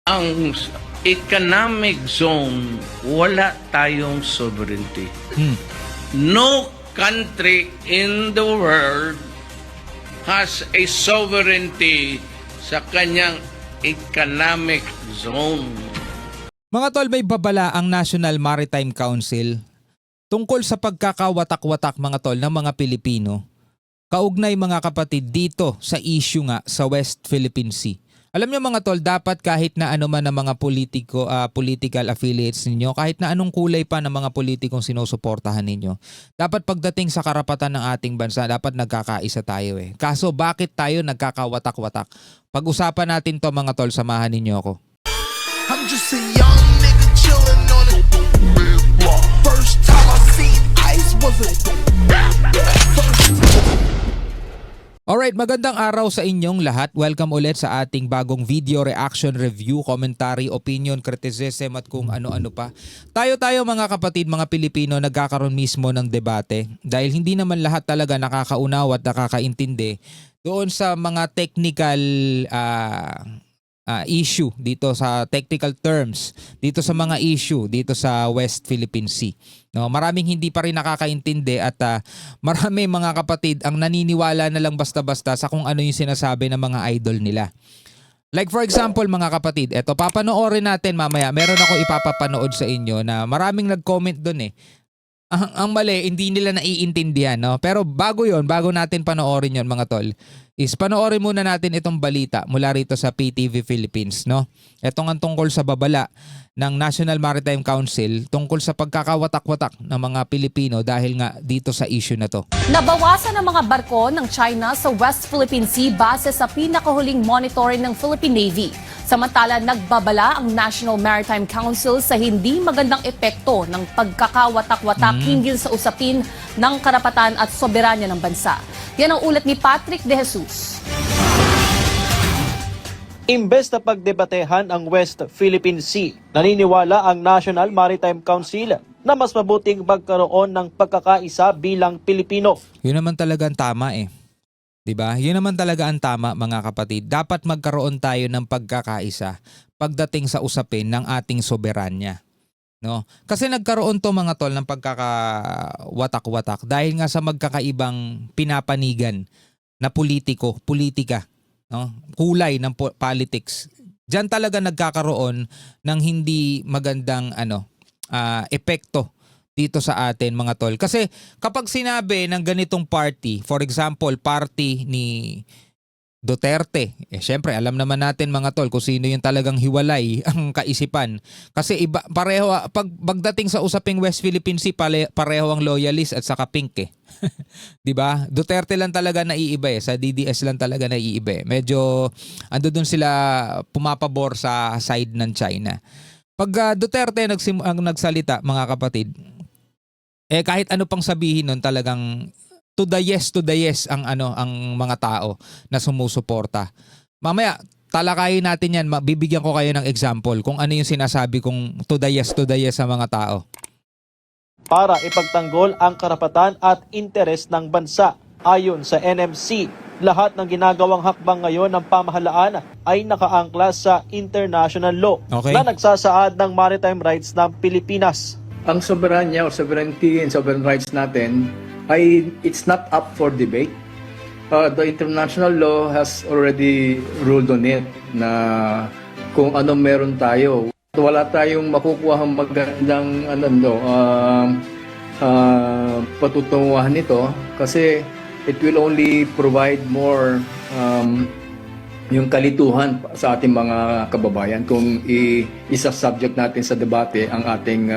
ang economic zone, wala tayong sovereignty. No country in the world has a sovereignty sa kanyang economic zone. Mga tol, may babala ang National Maritime Council tungkol sa pagkakawatak-watak mga tol ng mga Pilipino. Kaugnay mga kapatid dito sa issue nga sa West Philippine Sea. Alam niyo mga tol, dapat kahit na ano man ang mga political affiliates ninyo, kahit na anong kulay pa ng mga politikong sinusuportahan ninyo, dapat pagdating sa karapatan ng ating bansa, dapat nagkakaisa tayo eh. Kaso bakit tayo nagkakawatak-watak? Pag-usapan natin to mga tol, samahan ninyo ako. I'm just a young nigga chillin' on it. First time I seen ice was a Alright, magandang araw sa inyong lahat. Welcome ulit sa ating bagong video reaction, review, commentary, opinion, criticism at kung ano-ano pa. Tayo mga kapatid, mga Pilipino, nagkakaroon mismo ng debate dahil hindi naman lahat talaga nakakaunaw at nakakaintindi doon sa mga technical issue dito, sa technical terms dito sa mga issue dito sa West Philippine Sea. No, maraming hindi pa rin nakakaintindi at marami mga kapatid ang naniniwala na lang basta-basta sa kung ano yung sinasabi ng mga idol nila. Like for example mga kapatid, eto papanoorin natin mamaya. Meron ako ipapapanood sa inyo na maraming nag-comment doon eh. Ang mali, hindi nila naiintindihan, no? Pero bago natin panoorin yon mga tol, is panoorin muna natin itong balita mula rito sa PTV Philippines, no? Ito nga tungkol sa babala ng National Maritime Council tungkol sa pagkakawatak-watak ng mga Pilipino dahil nga dito sa issue na to. Nabawasan ang mga barko ng China sa West Philippine Sea base sa pinakahuling monitoring ng Philippine Navy. Samantala, nagbabala ang National Maritime Council sa hindi magandang epekto ng pagkakawatak-watak hinggil sa usapin ng karapatan at soberanya ng bansa. Yan ang ulat ni Patrick De Jesus. Imbes na pagdebatehan ang West Philippine Sea, naniniwala ang National Maritime Council na mas mabuting magkaroon ng pagkakaisa bilang Pilipino. Yun naman talaga ang tama eh. 'Di ba? Yun naman talaga ang tama mga kapatid. Dapat magkaroon tayo ng pagkakaisa pagdating sa usapin ng ating soberanya. No? Kasi nagkaroon to mga tol ng pagkakawatak-watak dahil nga sa magkakaibang pinapanigan na politika, no? Kulay ng politics. Diyan talaga nagkakaroon ng hindi magandang epekto dito sa atin mga tol. Kasi kapag sinabi ng ganitong party, for example, party ni Duterte, syempre alam naman natin mga tol kung sino yung talagang hiwalay ang kaisipan. Kasi iba, pareho, pagdating sa usaping West Philippine Sea, pareho ang loyalist at saka pink eh. 'Di ba? Duterte lang talaga naiiba eh, sa DDS lang talaga naiiba eh. Medyo ando doon sila pumapabor sa side ng China. Pag Duterte ang nagsalita mga kapatid, kahit ano pang sabihin nun, talagang to the yes ang mga tao na sumusuporta. Mamaya talakayin natin yan, bibigyan ko kayo ng example kung ano yung sinasabi kong to the yes sa mga tao. Para ipagtanggol ang karapatan at interes ng bansa. Ayon sa NMC, lahat ng ginagawang hakbang ngayon ng pamahalaan ay nakaangkla sa international law na nagsasaad ng maritime rights ng Pilipinas. Ang soberanya or sovereignty and sovereign rights natin ay it's not up for debate. The international law has already ruled on it na kung ano meron tayo. Wala tayong makukuha magandang patutunguhan nito kasi it will only provide more yung kalituhan sa ating mga kababayan kung isa-subject natin sa debate ang ating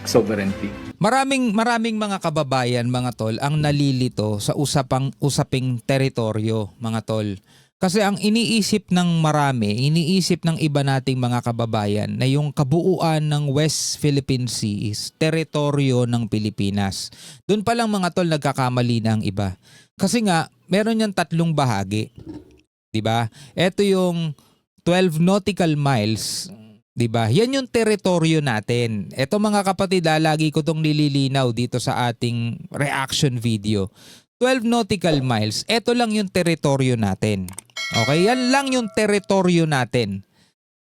sovereignty. Maraming mga kababayan mga tol ang nalilito sa usaping teritoryo mga tol. Kasi ang iniisip ng marami, iniisip ng iba nating mga kababayan na yung kabuuan ng West Philippine Sea is teritoryo ng Pilipinas. Doon pa lang mga tol nagkakamali na ang iba. Kasi nga meron yung tatlong bahagi. 'Di ba? Ito yung 12 nautical miles, 'di ba? Yan yung teritoryo natin. Ito mga kapatid, lagi ko tong nililinaw dito sa ating reaction video. 12 nautical miles, ito lang yung teritoryo natin. Okay? Yan lang yung teritoryo natin.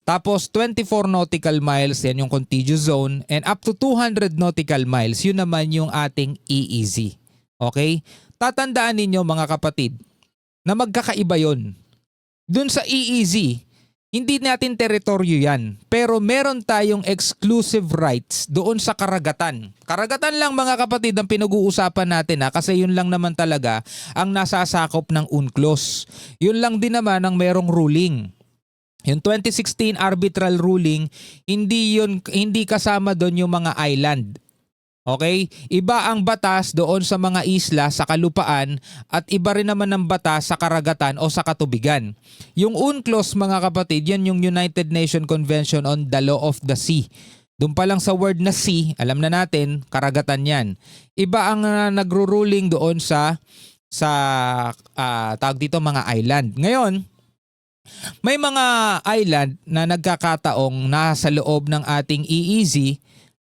Tapos 24 nautical miles, yan yung contiguous zone. And up to 200 nautical miles, yun naman yung ating EEZ. Okay? Tatandaan ninyo mga kapatid na magkakaiba yun. Dun sa EEZ, hindi natin teritoryo yan. Pero meron tayong exclusive rights doon sa karagatan. Karagatan lang mga kapatid ang pinag-uusapan natin kasi yun lang naman talaga ang nasasakop ng UNCLOS. Yun lang din naman ang merong ruling. Yung 2016 arbitral ruling, hindi kasama doon yung mga island. Okay? Iba ang batas doon sa mga isla sa kalupaan at iba rin naman ang batas sa karagatan o sa katubigan. Yung UNCLOS mga kapatid, yan yung United Nations Convention on the Law of the Sea. Doon pa lang sa word na sea, alam na natin, karagatan yan. Iba ang nagro-ruling doon sa tawag dito mga island. Ngayon, may mga island na nagkakataong nasa loob ng ating EEZ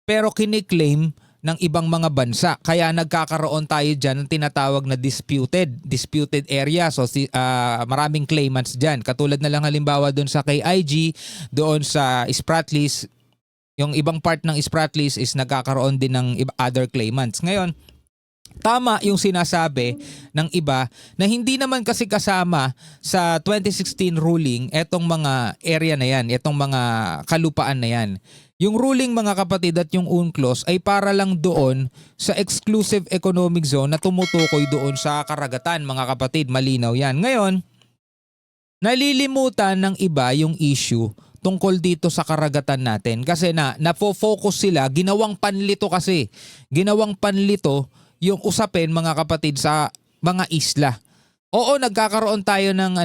pero kiniklaim ng ibang mga bansa. Kaya nagkakaroon tayo dyan ng tinatawag na disputed area. So maraming claimants dyan. Katulad na lang halimbawa doon sa KIG, doon sa Spratlys, yung ibang part ng Spratlys is nagkakaroon din ng other claimants. Ngayon, tama yung sinasabi ng iba na hindi naman kasi kasama sa 2016 ruling etong mga area na yan, etong mga kalupaan na yan. Yung ruling mga kapatid at yung UNCLOS ay para lang doon sa exclusive economic zone na tumutukoy doon sa karagatan mga kapatid. Malinaw yan. Ngayon, nalilimutan ng iba yung issue tungkol dito sa karagatan natin kasi nafo-focus sila, ginawang panlito kasi. Ginawang panlito yung usapin mga kapatid sa mga isla. Oo, nagkakaroon tayo ng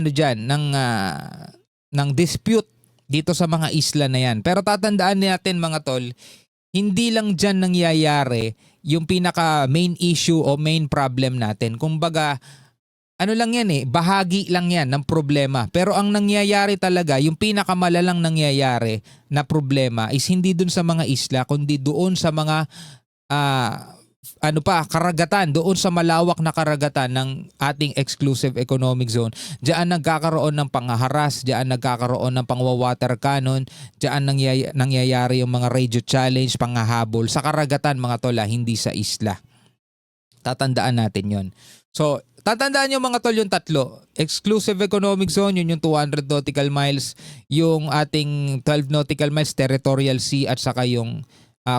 ng dispute dito sa mga isla na yan. Pero tatandaan natin mga tol, hindi lang dyan nangyayari yung pinaka main issue o main problem natin. Kumbaga, ano lang yan bahagi lang yan ng problema. Pero ang nangyayari talaga, yung pinakamalalang nangyayari na problema is hindi dun sa mga isla, kundi doon sa mga karagatan, doon sa malawak na karagatan ng ating exclusive economic zone. Diyan nagkakaroon ng panghaharas, diyan nagkakaroon ng pangwawater cannon, diyan nangyayari yung mga radio challenge, panghahabol sa karagatan mga tola, hindi sa isla. Tatandaan natin yon. So, tatandaan nyo mga tol yung tatlo. Exclusive economic zone, yun yung 200 nautical miles, yung ating 12 nautical miles territorial sea at saka yung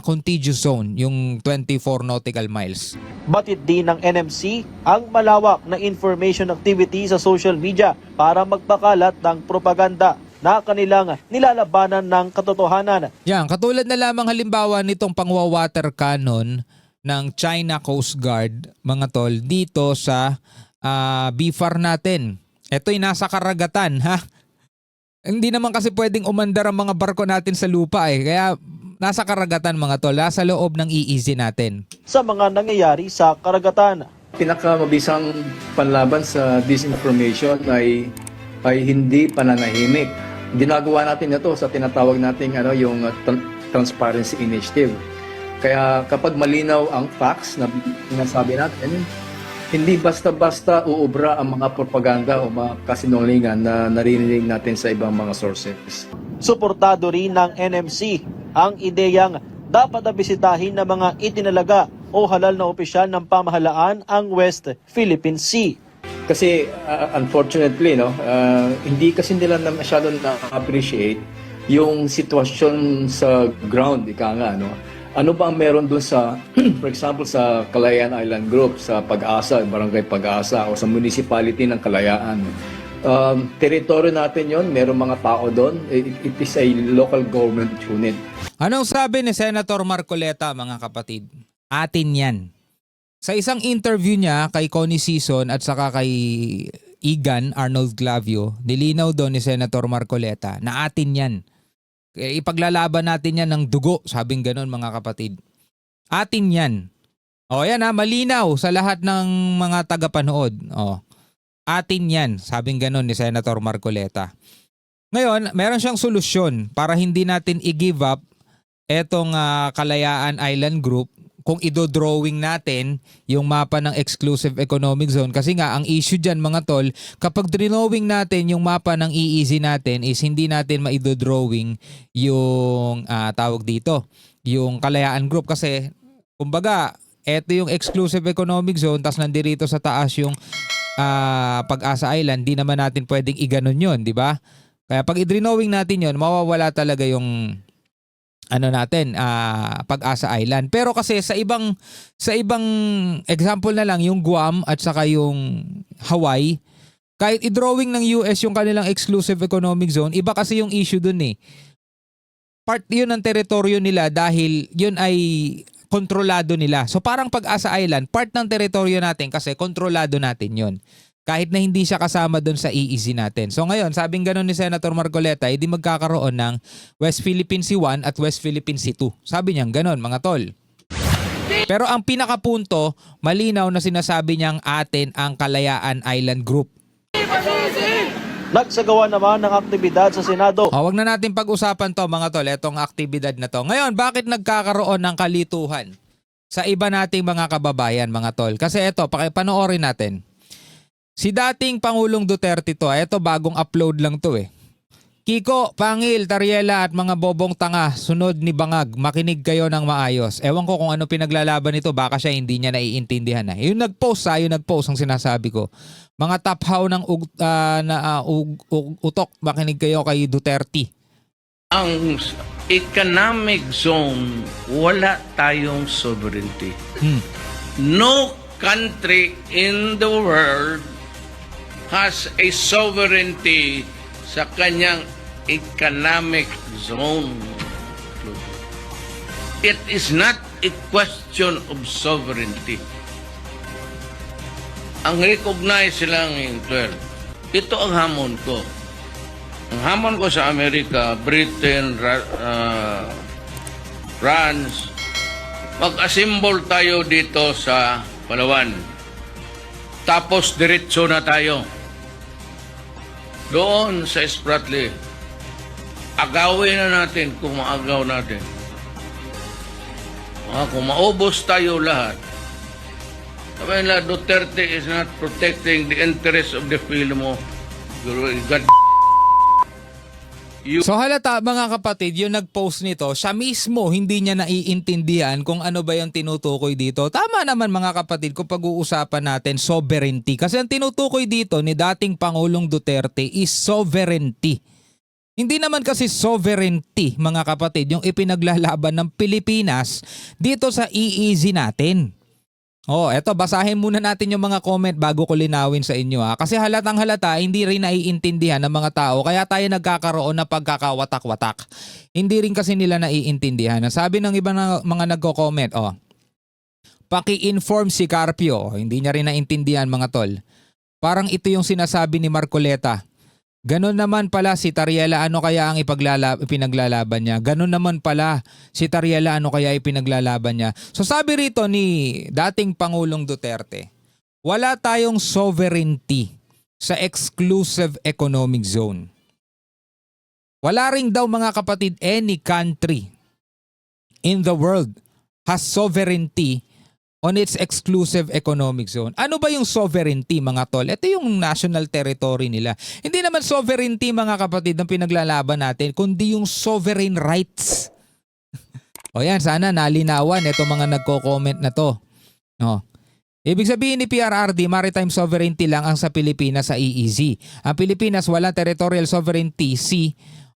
contiguous zone, yung 24 nautical miles. Batid din ng NMC ang malawak na information activity sa social media para magpakalat ng propaganda na kanilang nilalabanan ng katotohanan. Yan, katulad na lamang halimbawa nitong pangwawater cannon ng China Coast Guard, mga tol, dito sa BFAR natin. Ito'y nasa karagatan, ha? Hindi naman kasi pwedeng umandar ang mga barko natin sa lupa Kaya nasa karagatan mga tol, nasa loob ng EEZ natin. Sa mga nangyayari sa karagatan. Pinakamabisang panlaban sa disinformation ay hindi pananahimik. Ginagawa natin ito sa tinatawag nating yung Transparency Initiative. Kaya kapag malinaw ang facts na sinasabi natin, hindi basta-basta uubra ang mga propaganda o mga kasinungalingan na naririnig natin sa ibang mga sources. Suportado rin ng NMC ang ideyang dapat na bisitahin ng mga itinalaga o halal na opisyal ng pamahalaan ang West Philippine Sea. Kasi unfortunately, hindi kasi nila masyado na-appreciate yung sitwasyon sa ground, ika nga, Ano ba ang meron doon sa, for example, sa Kalayaan Island Group, sa Pag-asa, Barangay Pag-asa, o sa municipality ng Kalayaan. Teritoryo natin yon, merong mga tao doon. It is a local government unit. Anong sabi ni Senator Marcoleta, mga kapatid? Atin yan. Sa isang interview niya kay Connie Sison at saka kay Igan Arnold Glavio, nilinaw doon ni Senator Marcoleta na atin yan. Ipaglalaban natin yan ng dugo, sabing ganon mga kapatid. Atin yan. Yan malinaw sa lahat ng mga tagapanood. Atin yan, sabing ganon ni Senator Marcoleta. Ngayon, meron siyang solusyon para hindi natin i-give up etong Kalayaan Island Group kung idodrawing natin yung mapa ng exclusive economic zone. Kasi nga, ang issue dyan mga tol, kapag drawing natin yung mapa ng EEZ natin is hindi natin maidodrawing yung tawag dito, yung Kalayaan Group. Kasi, kumbaga, eto yung exclusive economic zone, tas nandirito sa taas yung Pag-asa Island, di naman natin pwedeng iganon yun, di ba? Kaya pag i-drawing natin yun, mawawala talaga yung Pag-asa Island. Pero kasi sa ibang example na lang yung Guam at saka yung Hawaii, kahit i-drawing ng US yung kanilang exclusive economic zone, iba kasi yung issue dun eh. Part yun ng teritoryo nila dahil yun ay kontrolado nila. So parang Pag-asa Island, part ng teritoryo natin kasi kontrolado natin yun. Kahit na hindi siya kasama doon sa EEZ natin. So ngayon, sabing gano'n ni Senator Marcoleta, hindi magkakaroon ng West Philippine Sea 1 at West Philippine Sea 2. Sabi niya gano'n, mga tol. Pero ang pinakapunto, malinaw na sinasabi niyang atin ang Kalayaan Island Group. Nagsagawa naman ng aktibidad sa Senado. Wag na natin pag-usapan to mga tol, etong aktibidad na to. Ngayon, bakit nagkakaroon ng kalituhan sa iba nating mga kababayan mga tol? Kasi eto, pakipanoorin natin. Si dating Pangulong Duterte to, eto bagong upload lang to eh. Kiko, Pangil, Tariela at mga bobong tanga, sunod ni Bangag, makinig kayo ng maayos. Ewan ko kung ano pinaglalaban nito, baka siya hindi niya naiintindihan na. Yung nagpost ang sinasabi ko. Mga taphaw ng utok, makinig kayo kay Duterte. Ang economic zone, wala tayong sovereignty. No country in the world has a sovereignty sa kanyang economic zone. It is not a question of sovereignty. Ang recognize lang yung 12. Ito ang hamon ko. Ang hamon ko sa Amerika, Britain, France, mag-assemble tayo dito sa Palawan. Tapos diretso na tayo. Doon sa Spratly, agawin na natin kung maagaw natin. Kung maubos tayo lahat, sabi nila, Duterte is not protecting the interests of the Filipino. God. So halata mga kapatid, yung nag-post nito, siya mismo hindi niya naiintindihan kung ano ba yung tinutukoy dito. Tama naman mga kapatid kung pag-uusapan natin sovereignty. Kasi ang tinutukoy dito ni dating Pangulong Duterte is sovereignty. Hindi naman kasi sovereignty mga kapatid yung ipinaglalaban ng Pilipinas dito sa EEZ natin. Eto, basahin muna natin yung mga comment bago ko linawin sa inyo ha. Kasi halatang halata, hindi rin naiintindihan ng mga tao kaya tayo nagkakaroon ng pagkakawatak-watak. Hindi rin kasi nila naiintindihan. Sabi ng iba na mga nagko-comment, paki-inform si Carpio. Hindi niya rin naintindihan mga tol. Parang ito yung sinasabi ni Marcoleta. Ganon naman pala si Tariela, ano kaya ang ipinaglalaban niya? Ganon naman pala si Tariela, ano kaya ipinaglalaban niya? So sabi rito ni dating Pangulong Duterte, wala tayong sovereignty sa exclusive economic zone. Wala ring daw mga kapatid any country in the world has sovereignty on its exclusive economic zone. Ano ba yung sovereignty mga tol? Ito yung national territory nila. Hindi naman sovereignty mga kapatid ang pinaglalaban natin, kundi yung sovereign rights. Yan, sana nalinawan itong mga nagko-comment na to. Ibig sabihin ni PRRD, maritime sovereignty lang ang sa Pilipinas sa EEZ. Ang Pilipinas walang territorial sovereignty, sea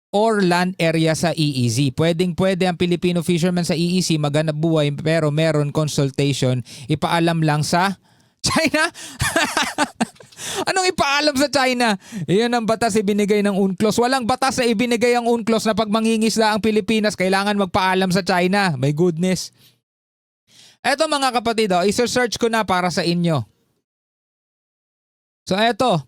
or land area sa EEZ. Pwedeng-pwede ang Filipino fishermen sa EEZ maghanap buhay pero meron consultation. Ipaalam lang sa China? Anong ipaalam sa China? Iyan ang batas ibinigay ng UNCLOS. Walang batas na ibinigay ang UNCLOS na pag mangingisda ang Pilipinas, kailangan magpaalam sa China. My goodness. Eto mga kapatid, isa-search ko na para sa inyo. So eto,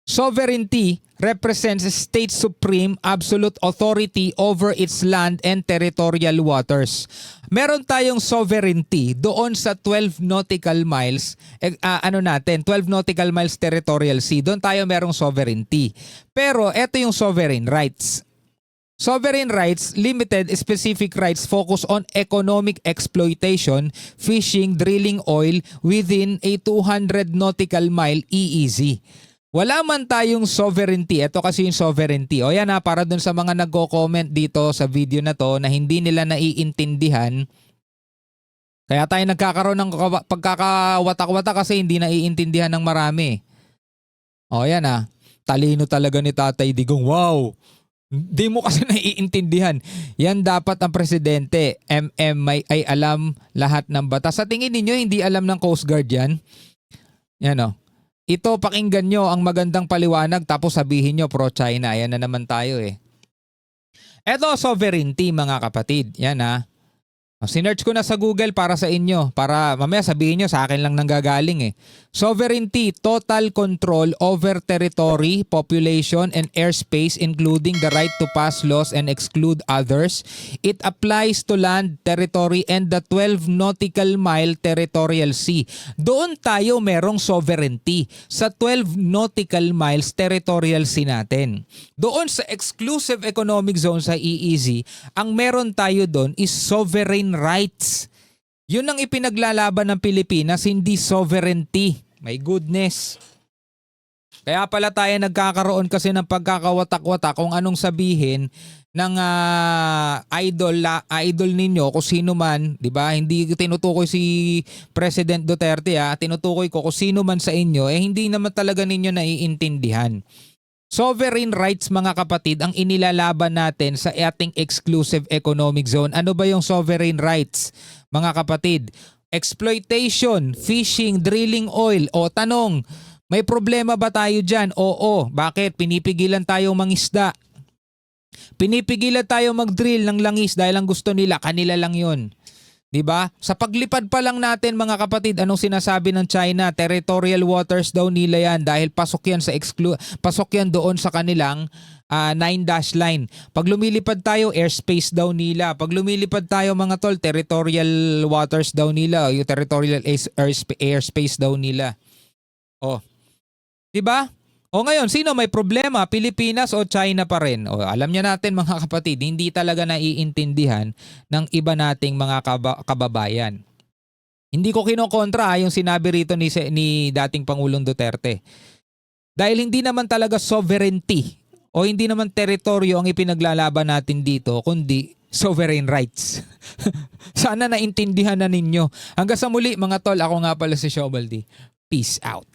sovereignty represents a state supreme absolute authority over its land and territorial waters. Meron tayong sovereignty doon sa 12 nautical miles, 12 nautical miles territorial sea. Doon tayo merong sovereignty. Pero eto yung sovereign rights. Sovereign rights, limited specific rights focus on economic exploitation, fishing, drilling oil within a 200 nautical mile EEZ. Wala man tayong sovereignty. Ito kasi yung sovereignty. O yan ha, para dun sa mga nagko-comment dito sa video na to na hindi nila naiintindihan. Kaya tayo nagkakaroon ng pagkakawatak-watak kasi hindi naiintindihan ng marami. O yan ha, talino talaga ni Tatay Digong. Wow! Hindi mo kasi naiintindihan. Yan dapat ang presidente. ay alam lahat ng batas. Sa tingin ninyo, hindi alam ng Coast Guard yan? Yan o. Ito, pakinggan nyo ang magandang paliwanag tapos sabihin nyo pro-China. Yan na naman tayo eh. Ito, sovereignty mga kapatid. Yan ha. Sinearch ko na sa Google para sa inyo. Para mamaya sabihin nyo sa akin lang nanggagaling eh. Sovereignty, total control over territory, population, and airspace including the right to pass laws and exclude others. It applies to land, territory, and the 12 nautical mile territorial sea. Doon tayo merong sovereignty sa 12 nautical miles territorial sea natin. Doon sa exclusive economic zone sa EEZ, ang meron tayo doon is sovereign rights. Yun ang ipinaglalaban ng Pilipinas, hindi sovereignty. My goodness. Kaya pala tayo nagkakaroon kasi ng pagkakawatak-watak kung anong sabihin ng idol ninyo kung sino man, 'di ba? Hindi tinutukoy si President Duterte tinutukoy ko kung sino man sa inyo hindi naman talaga ninyo naiintindihan. Sovereign rights mga kapatid ang inilalaban natin sa ating exclusive economic zone. Ano ba yung sovereign rights mga kapatid? Exploitation, fishing, drilling oil. O tanong, may problema ba tayo dyan? Oo. Bakit? Pinipigilan tayong mangisda. Pinipigilan tayo mag-drill ng langis dahil ang gusto nila, kanila lang yun. Diba? Sa paglipad pa lang natin mga kapatid, anong sinasabi ng China? Territorial waters daw nila yan dahil pasok yan doon sa kanilang 9-dash line. Pag lumilipad tayo, airspace daw nila. Pag lumilipad tayo mga tol, territorial waters daw nila. Yung territorial airspace daw nila. Oh. Diba? O ngayon, sino may problema? Pilipinas o China pa rin? O alam niya natin mga kapatid, hindi talaga naiintindihan ng iba nating mga kababayan. Hindi ko kinokontra yung sinabi rito ni dating Pangulong Duterte. Dahil hindi naman talaga sovereignty o hindi naman teritoryo ang ipinaglalaban natin dito, kundi sovereign rights. Sana naintindihan na ninyo. Hanggang sa muli mga tol, ako nga pala si Shobaldi. Peace out.